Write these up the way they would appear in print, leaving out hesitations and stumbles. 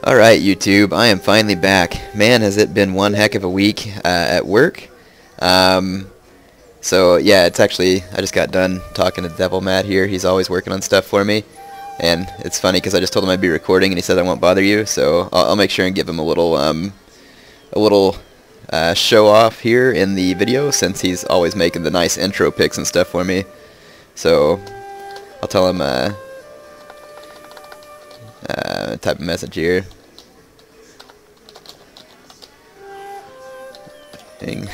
Alright YouTube, I am finally back. Man, has it been one heck of a week at work. So yeah, it's actually, I just got done talking to Devil Matt here. He's always working on stuff for me. And it's funny because I just told him I'd be recording and he said I won't bother you. So I'll make sure and give him a little show off here in the video since he's always making the nice intro pics and stuff for me. So I'll tell him type a message here. Dang.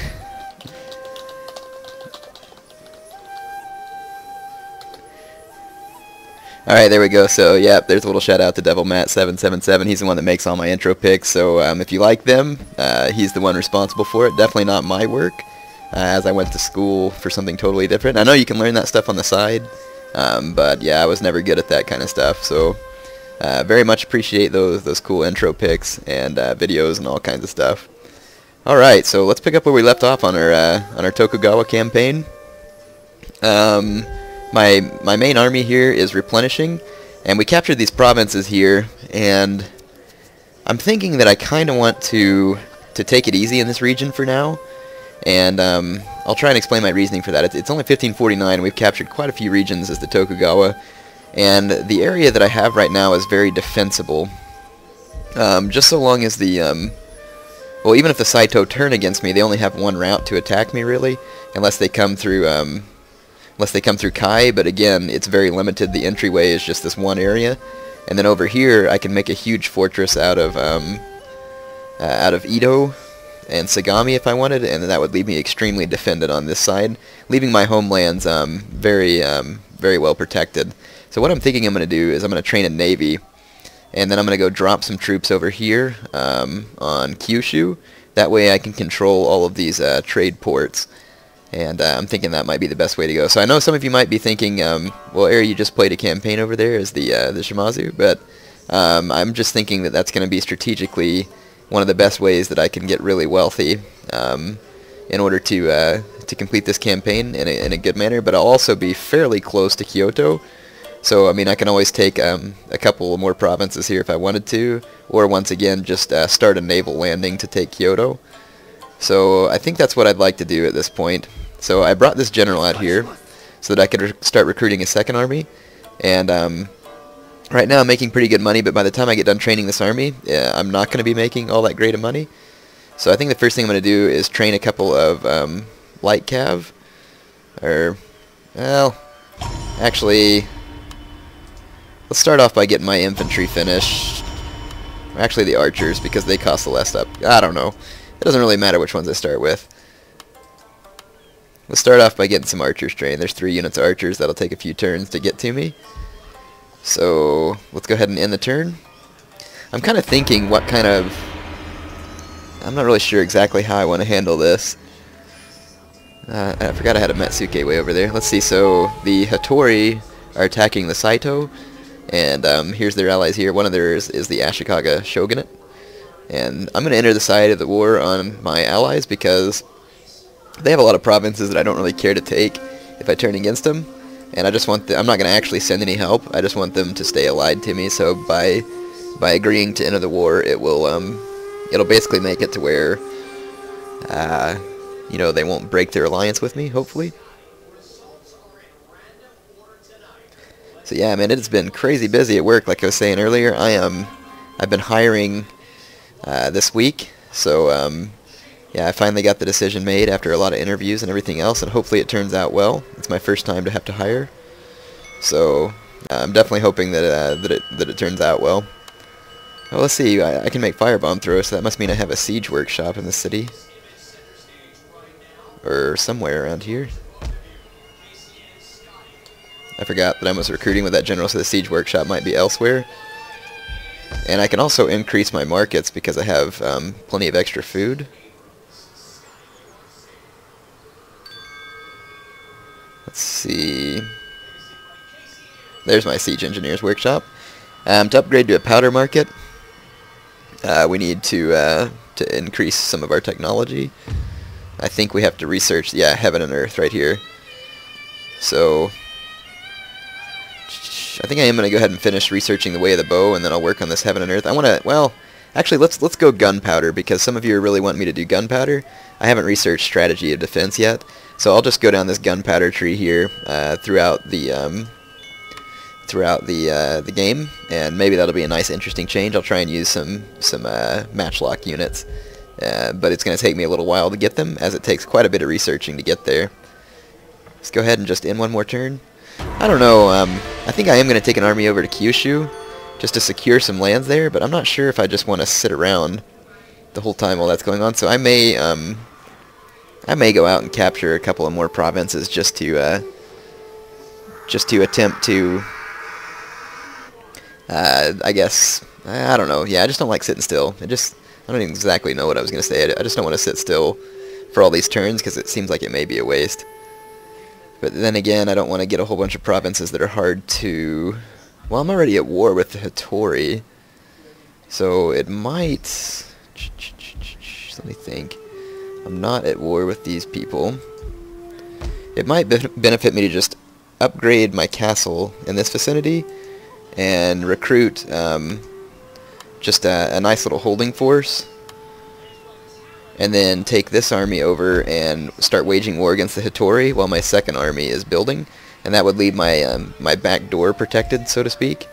Alright, there we go. So, yeah, there's a little shout out to DevilMatt777. He's the one that makes all my intro pics. So, if you like them, he's the one responsible for it. Definitely not my work, as I went to school for something totally different. I know you can learn that stuff on the side, but yeah, I was never good at that kind of stuff. So, very much appreciate those cool intro pics and videos and all kinds of stuff. Alright, so let's pick up where we left off on our Tokugawa campaign. My main army here is replenishing, and we captured these provinces here, and I'm thinking that I kind of want to take it easy in this region for now, and I'll try and explain my reasoning for that. It's only 1549, and we've captured quite a few regions as the Tokugawa, and the area that I have right now is very defensible. Just so long as the well, even if the Saito turn against me, they only have one route to attack me, really, unless they come through Kai, but again, it's very limited. The entryway is just this one area, and then over here, I can make a huge fortress out of Ito and Sagami if I wanted, and that would leave me extremely defended on this side, leaving my homelands very well protected. So what I'm thinking I'm going to do is I'm going to train a navy, and then I'm going to go drop some troops over here on Kyushu. That way I can control all of these trade ports. And I'm thinking that might be the best way to go. So I know some of you might be thinking, well, Eri, you just played a campaign over there as the Shimazu, but I'm just thinking that that's going to be strategically one of the best ways that I can get really wealthy in order to complete this campaign in a good manner. But I'll also be fairly close to Kyoto. So, I mean, I can always take a couple more provinces here if I wanted to, or once again, just start a naval landing to take Kyoto. So, I think that's what I'd like to do at this point. So, I brought this general out here so that I could start recruiting a second army. And right now I'm making pretty good money, but by the time I get done training this army, I'm not going to be making all that great of money. So, I think the first thing I'm going to do is train a couple of light cav. Or, well, actually, let's start off by getting my infantry finished. Or actually the archers, because they cost the less up. I don't know. It doesn't really matter which ones I start with. Let's start off by getting some archers trained. There's 3 units of archers. That'll take a few turns to get to me. So, let's go ahead and end the turn. I'm kind of thinking what kind of... I'm not really sure exactly how I want to handle this. I forgot I had a Metsuke way over there. Let's see, so the Hattori are attacking the Saito. And here's their allies here. One of theirs is the Ashikaga Shogunate. And I'm going to enter the side of the war on my allies because they have a lot of provinces that I don't really care to take if I turn against them. And I just want I'm not going to actually send any help. I just want them to stay allied to me. So by agreeing to enter the war, it will it'll basically make it to where you know, they won't break their alliance with me, hopefully. So yeah, man, it's been crazy busy at work. Like I was saying earlier, I've been hiring this week. So yeah, I finally got the decision made after a lot of interviews and everything else, and hopefully it turns out well. It's my first time to have to hire, so I'm definitely hoping that it turns out well. Well, let's see. I can make firebomb throws, so that must mean I have a siege workshop in the city or somewhere around here. I forgot that I was recruiting with that general, so the siege workshop might be elsewhere. And I can also increase my markets because I have plenty of extra food. Let's see. There's my siege engineer's workshop. To upgrade to a powder market, we need to increase some of our technology. I think we have to research, yeah, heaven and earth right here. So I think I am going to go ahead and finish researching the way of the bow, and then I'll work on this heaven and earth. I want to, well, actually, let's go gunpowder, because some of you are really wanting me to do gunpowder. I haven't researched strategy of defense yet, so I'll just go down this gunpowder tree here throughout the game, and maybe that'll be a nice, interesting change. I'll try and use some matchlock units, but it's going to take me a little while to get them, as it takes quite a bit of researching to get there. Let's go ahead and just end one more turn. I don't know. I think I am going to take an army over to Kyushu just to secure some lands there, but I'm not sure if I just want to sit around the whole time while that's going on. So I may go out and capture a couple of more provinces just to attempt to. I guess I don't know. Yeah, I just don't like sitting still. I don't even exactly know what I was going to say. I just don't want to sit still for all these turns because it seems like it may be a waste. But then again, I don't want to get a whole bunch of provinces that are hard to... Well, I'm already at war with the Hattori, so it might... Let me think. I'm not at war with these people. It might benefit me to just upgrade my castle in this vicinity and recruit just a nice little holding force, and then take this army over and start waging war against the Hattori while my second army is building, and that would leave my my back door protected, so to speak.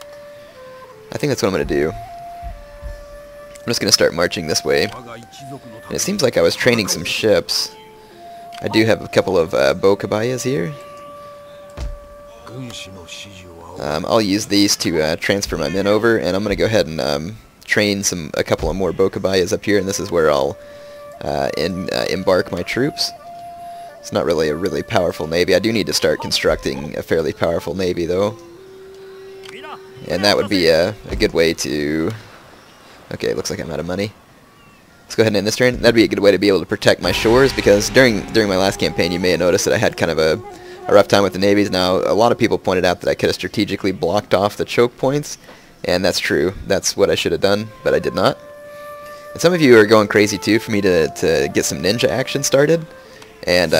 I think that's what I'm going to do. I'm just going to start marching this way. And it seems like I was training some ships. I do have a couple of bokabayas here. I'll use these to transfer my men over, and I'm going to go ahead and train a couple of more bokabayas up here, and this is where I'll embark my troops. It's not really a really powerful navy. I do need to start constructing a fairly powerful navy, though. And that would be a good way to... Okay, looks like I'm out of money. Let's go ahead and end this turn. That'd be a good way to be able to protect my shores, because during my last campaign you may have noticed that I had kind of a rough time with the navies. Now, a lot of people pointed out that I could have strategically blocked off the choke points, and that's true. That's what I should have done, but I did not. And some of you are going crazy too for me to get some ninja action started, and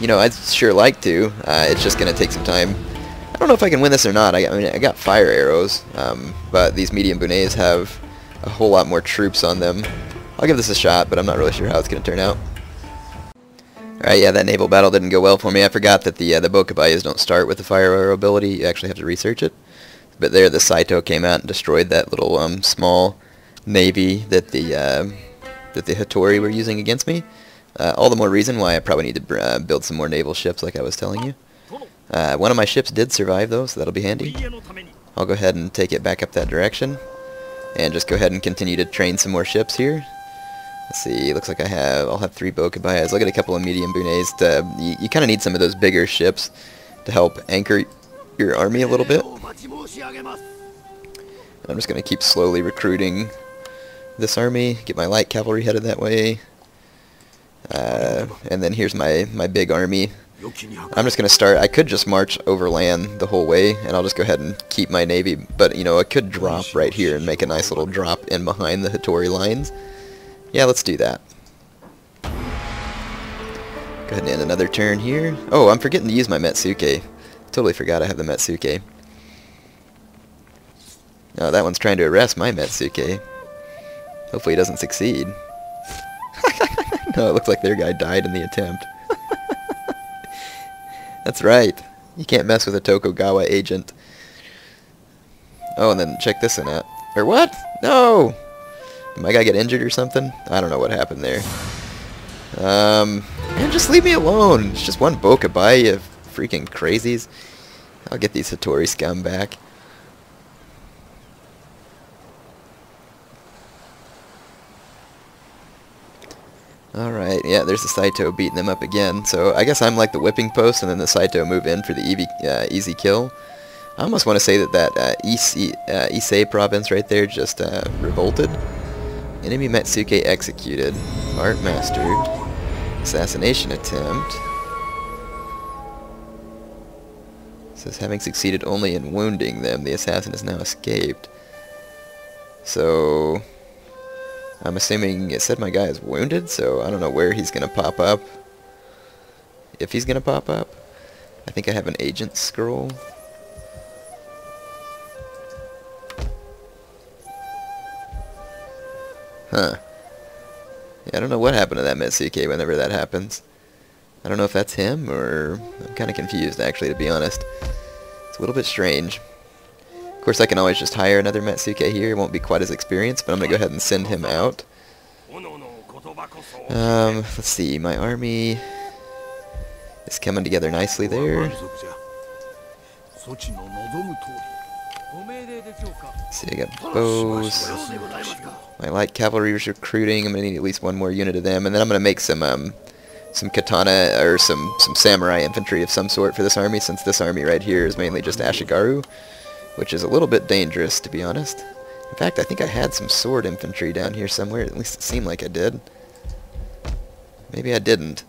you know, I'd sure like to. It's just going to take some time. I don't know if I can win this or not. I mean, I got fire arrows, but these medium bunets have a whole lot more troops on them. I'll give this a shot, but I'm not really sure how it's going to turn out. Alright, yeah, that naval battle didn't go well for me. I forgot that the bokabayas don't start with the fire arrow ability. You actually have to research it. But there, the Saito came out and destroyed that little small navy that the Hattori were using against me. All the more reason why I probably need to build some more naval ships, like I was telling you. One of my ships did survive, though, so that'll be handy. I'll go ahead and take it back up that direction, and just go ahead and continue to train some more ships here. Let's see, looks like I'll have 3 bokabayas. I'll get a couple of medium bunets. You kind of need some of those bigger ships to help anchor your army a little bit. And I'm just going to keep slowly recruiting this army, get my light cavalry headed that way. And then here's my big army. I'm just going to start. I could just march overland the whole way, and I'll just go ahead and keep my navy. But, you know, I could drop right here and make a nice little drop in behind the Hattori lines. Yeah, let's do that. Go ahead and end another turn here. Oh, I'm forgetting to use my Metsuke. Totally forgot I have the Metsuke. Oh, that one's trying to arrest my Metsuke. Hopefully he doesn't succeed. No, it looks like their guy died in the attempt. That's right. You can't mess with a Tokugawa agent. Oh, and then check this one out. Or what? No! Did my guy get injured or something? I don't know what happened there. Man, just leave me alone. It's just one bokabai, you freaking crazies. I'll get these Hattori scum back. Alright, yeah, there's the Saito beating them up again. So I guess I'm like the whipping post, and then the Saito move in for the easy kill. I almost want to say that Issei province right there just revolted. Enemy Metsuke executed. Art mastered. Assassination attempt. It says having succeeded only in wounding them, the assassin has now escaped. So I'm assuming it said my guy is wounded, so I don't know where he's going to pop up. If he's going to pop up. I think I have an agent scroll. Huh. Yeah, I don't know what happened to that Metsuke whenever that happens. I don't know if that's him, or... I'm kind of confused, actually, to be honest. It's a little bit strange. Of course, I can always just hire another Metsuke here. It won't be quite as experienced, but I'm going to go ahead and send him out. Let's see. My army is coming together nicely there. See, I got bows. My light cavalry is recruiting. I'm going to need at least one more unit of them. And then I'm going to make some katana, or some samurai infantry of some sort for this army, since this army right here is mainly just Ashigaru, which is a little bit dangerous, to be honest. In fact, I think I had some sword infantry down here somewhere. At least it seemed like I did. Maybe I didn't.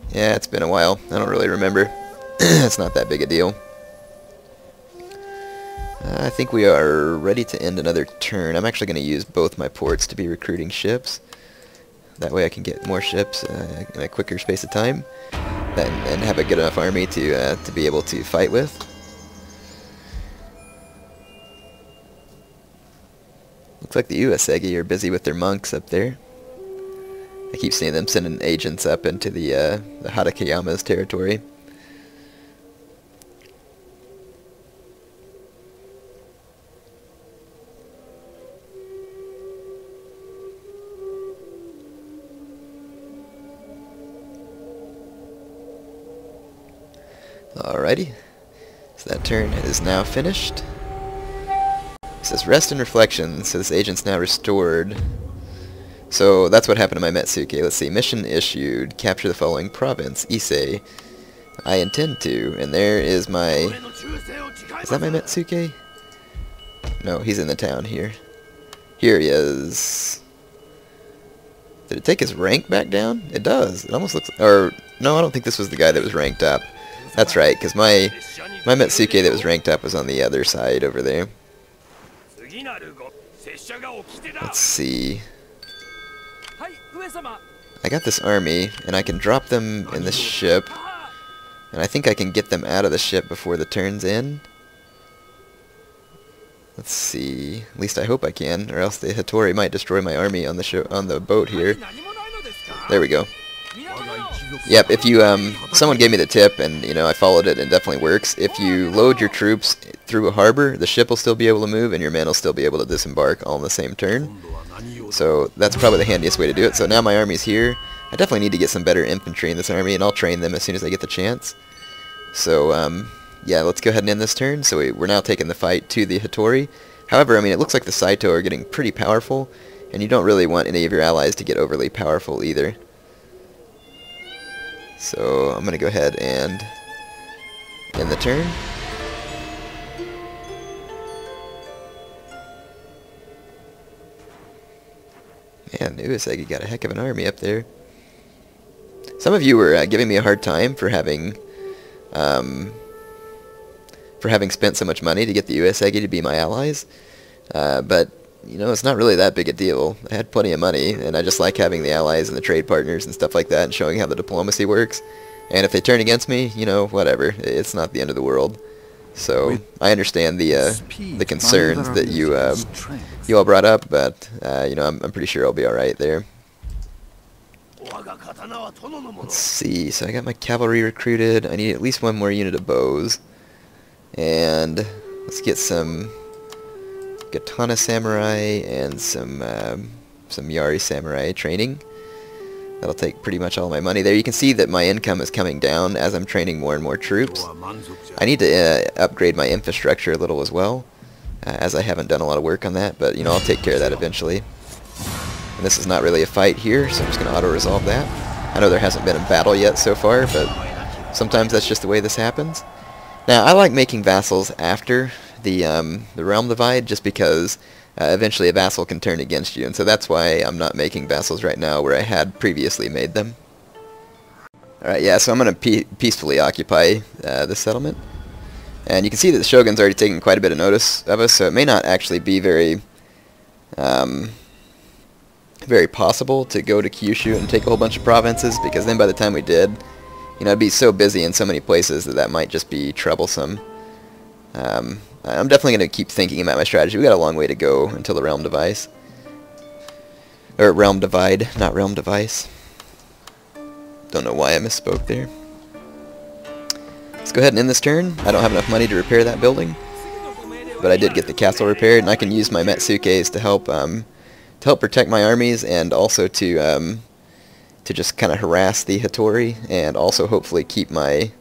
Yeah, it's been a while. I don't really remember. It's not that big a deal. I think we are ready to end another turn. I'm actually going to use both my ports to be recruiting ships. That way I can get more ships in a quicker space of time, and have a good enough army to be able to fight with. Looks like the Uesegi are busy with their monks up there. I keep seeing them sending agents up into the Hatakeyama's territory. Alrighty, so that turn is now finished. It says rest and reflection, so this agent's now restored. So that's what happened to my Metsuke. Let's see, mission issued, capture the following province, Ise. I intend to, and there is my... Is that my Metsuke? No, he's in the town here. Here he is. Did it take his rank back down? It does. It almost looks... Or, no, I don't think this was the guy that was ranked up. That's right, because my Metsuke that was ranked up was on the other side over there. Let's see. I got this army, and I can drop them in the ship, and I think I can get them out of the ship before the turn's in. Let's see. At least I hope I can, or else the Hattori might destroy my army on the boat here. There we go. Yep, if you, someone gave me the tip, and, you know, I followed it, and it definitely works. If you load your troops through a harbor, the ship will still be able to move, and your men will still be able to disembark all in the same turn. So that's probably the handiest way to do it. So now my army's here. I definitely need to get some better infantry in this army, and I'll train them as soon as I get the chance. So, yeah, let's go ahead and end this turn. So we're now taking the fight to the Hattori. However, I mean, it looks like the Saito are getting pretty powerful, and you don't really want any of your allies to get overly powerful either. So I'm going to go ahead and end the turn. Man, Uesegi got a heck of an army up there. Some of you were giving me a hard time for having spent so much money to get the Uesegi to be my allies. But, you know, it's not really that big a deal. I had plenty of money, and I just like having the allies and the trade partners and stuff like that, and showing how the diplomacy works. And if they turn against me, you know, whatever. It's not the end of the world. So I understand the concerns that you all brought up, but you know, I'm pretty sure I'll be all right there. Let's see. So I got my cavalry recruited. I need at least one more unit of bows, and let's get some katana samurai and some yari samurai training. That'll take pretty much all my money there. You can see that my income is coming down as I'm training more and more troops. I need to upgrade my infrastructure a little as well, as I haven't done a lot of work on that, but you know, I'll take care of that eventually. And this is not really a fight here, so I'm just going to auto-resolve that. I know there hasn't been a battle yet so far, but sometimes that's just the way this happens. Now, I like making vassals after the realm divide, just because eventually a vassal can turn against you, and so that's why I'm not making vassals right now where I had previously made them. Alright, yeah, so I'm going to peacefully occupy this settlement. And you can see that the Shogun's already taken quite a bit of notice of us, so it may not actually be very possible to go to Kyushu and take a whole bunch of provinces, because then by the time we did, you know, I'd be so busy in so many places that might just be troublesome. I'm definitely going to keep thinking about my strategy. We got a long way to go until the realm device. Or realm divide, not realm device. Don't know why I misspoke there. Let's go ahead and end this turn. I don't have enough money to repair that building, but I did get the castle repaired, and I can use my Metsukes to help protect my armies, and also to just kind of harass the Hattori, and also hopefully keep my...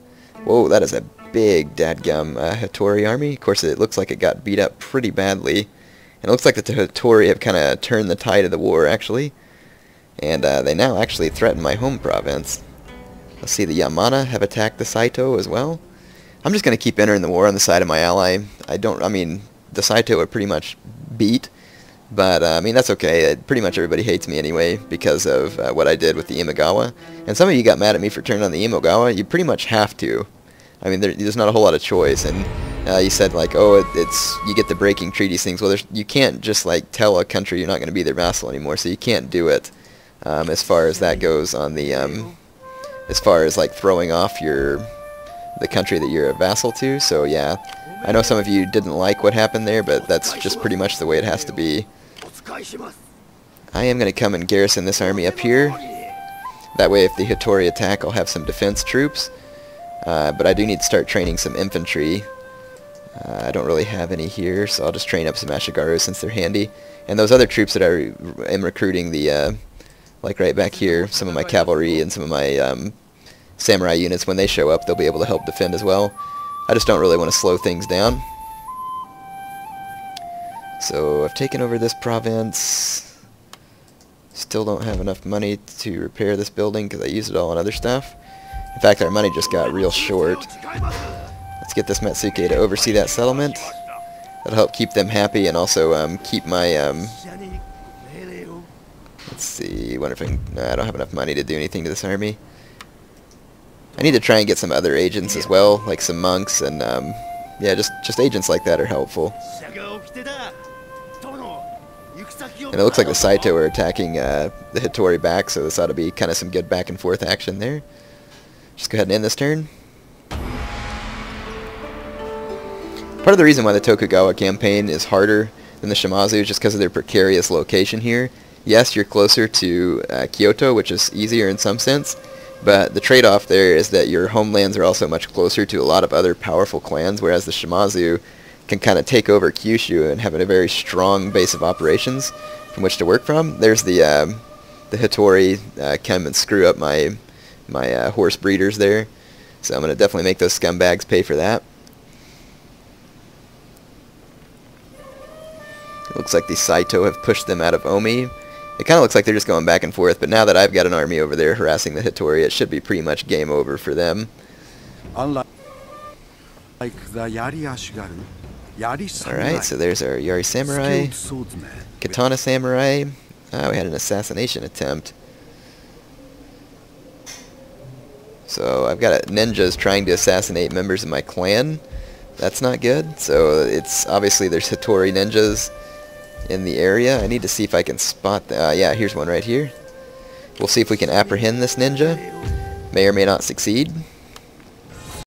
Whoa, that is a big dadgum Hattori army. Of course, it looks like it got beat up pretty badly. And it looks like that the Hattori have kind of turned the tide of the war, actually. And they now actually threaten my home province. Let's see, the Yamana have attacked the Saito as well. I'm just going to keep entering the war on the side of my ally. I mean, the Saito are pretty much beat. But, I mean, that's okay. Pretty much everybody hates me anyway because of what I did with the Imagawa. And some of you got mad at me for turning on the Imagawa. You pretty much have to. I mean, there's not a whole lot of choice. And you said, like, oh, you get the breaking treaties things. Well, you can't just, like, tell a country you're not going to be their vassal anymore. So you can't do it as far as that goes on the, as far as, like, throwing off the country that you're a vassal to. So, yeah. I know some of you didn't like what happened there, but that's just pretty much the way it has to be. I am going to come and garrison this army up here. That way if the Hattori attack, I'll have some defense troops. But I do need to start training some infantry. I don't really have any here, so I'll just train up some Ashigaru since they're handy. And those other troops that I am recruiting, like right back here, some of my cavalry and some of my samurai units, when they show up, they'll be able to help defend as well. I just don't really want to slow things down. So I've taken over this province. Still don't have enough money to repair this building because I used it all on other stuff. In fact, our money just got real short. Let's get this Metsuke to oversee that settlement. That'll help keep them happy and also keep my... let's see, wonder if I don't have enough money to do anything to this army. I need to try and get some other agents as well, like some monks, and yeah, just agents like that are helpful. And it looks like the Saito are attacking the Hattori back, so this ought to be kind of some good back and forth action there. Just go ahead and end this turn. Part of the reason why the Tokugawa campaign is harder than the Shimazu is just because of their precarious location here. Yes, you're closer to Kyoto, which is easier in some sense, but the trade-off there is that your homelands are also much closer to a lot of other powerful clans, whereas the Shimazu can kind of take over Kyushu and have a very strong base of operations from which to work from. There's the Hattori come and screw up my horse breeders there, so I'm going to definitely make those scumbags pay for that. It looks like the Saito have pushed them out of Omi. It kind of looks like they're just going back and forth, but now that I've got an army over there harassing the Hattori, it should be pretty much game over for them. Unlike the Yari Ashigaru, Alright, so there's our Yari Samurai, Katana Samurai. We had an assassination attempt. So I've got ninjas trying to assassinate members of my clan. That's not good. So it's obviously there's Hattori ninjas in the area. I need to see if I can spot yeah, here's one right here. We'll see if we can apprehend this ninja. May or may not succeed.